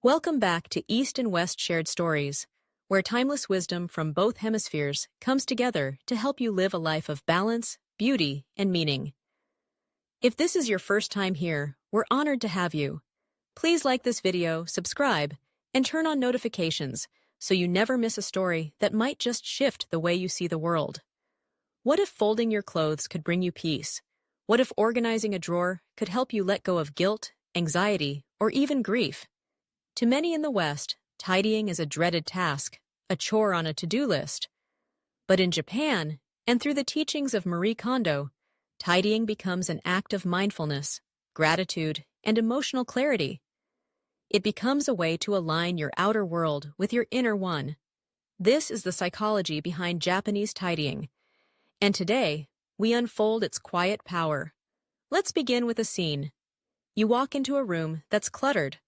Welcome back to East and West Shared Stories, where timeless wisdom from both hemispheres comes together to help you live a life of balance, beauty, and meaning. If this is your first time here, we're honored to have you. Please like this video, subscribe, and turn on notifications so you never miss a story that might just shift the way you see the world. What if folding your clothes could bring you peace? What if organizing a drawer could help you let go of guilt, anxiety, or even grief? To many in the West, tidying is a dreaded task, a chore on a to-do list. But in Japan, and through the teachings of Marie Kondo, tidying becomes an act of mindfulness, gratitude, and emotional clarity. It becomes a way to align your outer world with your inner one. This is the psychology behind Japanese tidying. And today, we unfold its quiet power. Let's begin with a scene. You walk into a room that's cluttered.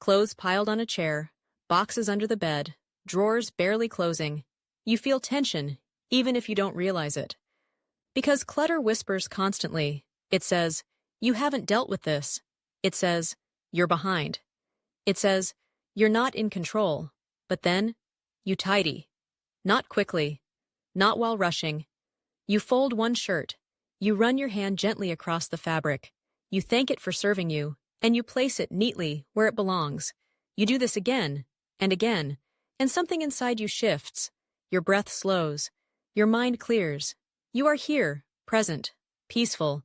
Clothes piled on a chair, boxes under the bed, drawers barely closing. You feel tension, even if you don't realize it. Because clutter whispers constantly. It says, "You haven't dealt with this." It says, "You're behind." It says, "You're not in control." But then, you tidy. Not quickly. Not while rushing. You fold one shirt. You run your hand gently across the fabric. You thank it for serving you, and you place it neatly where it belongs. You do this again, and something inside you shifts. Your breath slows. Your mind clears. You are here, present, peaceful.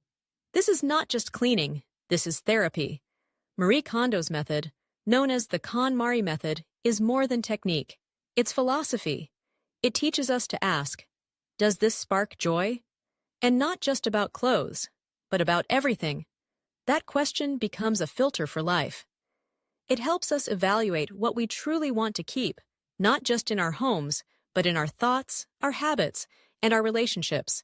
This is not just cleaning. This is therapy. Marie Kondo's method, known as the KonMari Method, is more than technique. It's philosophy. It teaches us to ask, does this spark joy? And not just about clothes, but about everything. That question becomes a filter for life. It helps us evaluate what we truly want to keep, not just in our homes, but in our thoughts, our habits, and our relationships.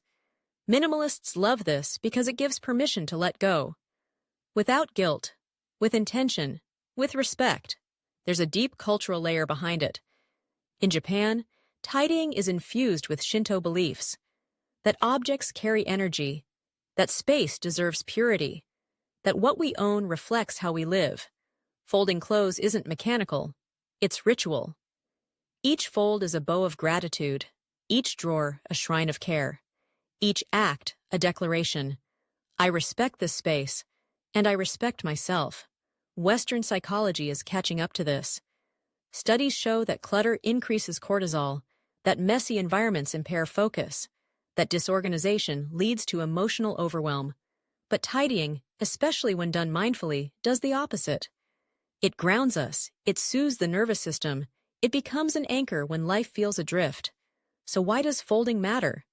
Minimalists love this because it gives permission to let go. Without guilt, with intention, with respect. There's a deep cultural layer behind it. In Japan, tidying is infused with Shinto beliefs. That objects carry energy, that space deserves purity, that what we own reflects how we live. Folding clothes isn't mechanical, it's ritual. Each fold is a bow of gratitude, each drawer a shrine of care, each act a declaration. I respect this space, and I respect myself. Western psychology is catching up to this. Studies show that clutter increases cortisol, that messy environments impair focus, that disorganization leads to emotional overwhelm. But tidying, especially when done mindfully, does the opposite. It grounds us, it soothes the nervous system, it becomes an anchor when life feels adrift. So why does folding matter?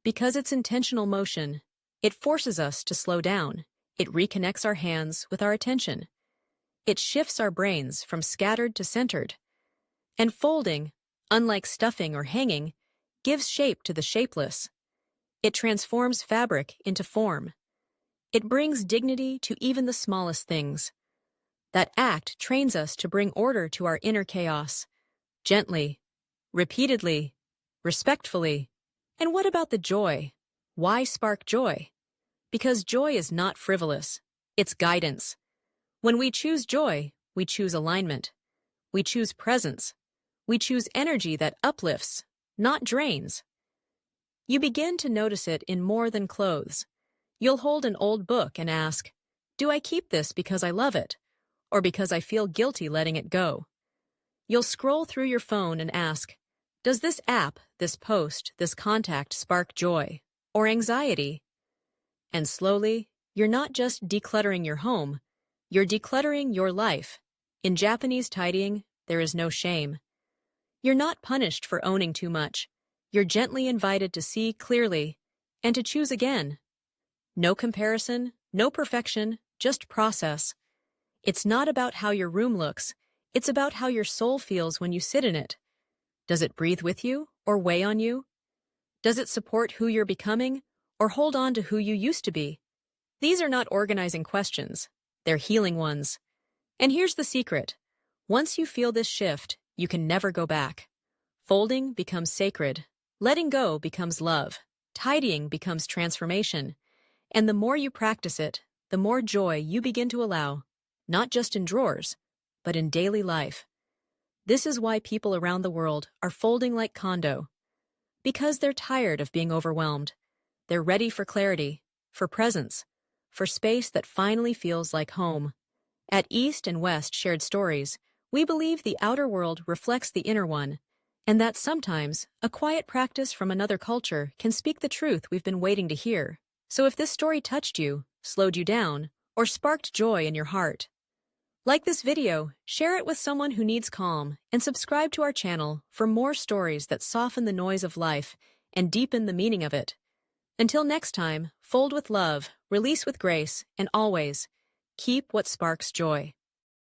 Because it's intentional motion. It forces us to slow down. It reconnects our hands with our attention. It shifts our brains from scattered to centered. And folding, unlike stuffing or hanging, gives shape to the shapeless. It transforms fabric into form. It brings dignity to even the smallest things. That act trains us to bring order to our inner chaos. Gently, repeatedly, respectfully. And what about the joy? Why spark joy? Because joy is not frivolous. It's guidance. When we choose joy, we choose alignment. We choose presence. We choose energy that uplifts, not drains. You begin to notice it in more than clothes. You'll hold an old book and ask, do I keep this because I love it, or because I feel guilty letting it go? You'll scroll through your phone and ask, does this app, this post, this contact spark joy or anxiety? And slowly, you're not just decluttering your home, you're decluttering your life. In Japanese tidying, there is no shame. You're not punished for owning too much. You're gently invited to see clearly and to choose again. No comparison, no perfection, just process. It's not about how your room looks. It's about how your soul feels when you sit in it. Does it breathe with you or weigh on you? Does it support who you're becoming or hold on to who you used to be? These are not organizing questions. They're healing ones. And here's the secret. Once you feel this shift, you can never go back. Folding becomes sacred. Letting go becomes love. Tidying becomes transformation. And the more you practice it, the more joy you begin to allow, not just in drawers, but in daily life. This is why people around the world are folding like Kondo. Because they're tired of being overwhelmed. They're ready for clarity, for presence, for space that finally feels like home. At East and West Shared Stories, we believe the outer world reflects the inner one, and that sometimes a quiet practice from another culture can speak the truth we've been waiting to hear. So if this story touched you, slowed you down, or sparked joy in your heart, like this video, share it with someone who needs calm, and subscribe to our channel for more stories that soften the noise of life and deepen the meaning of it. Until next time, fold with love, release with grace, and always keep what sparks joy.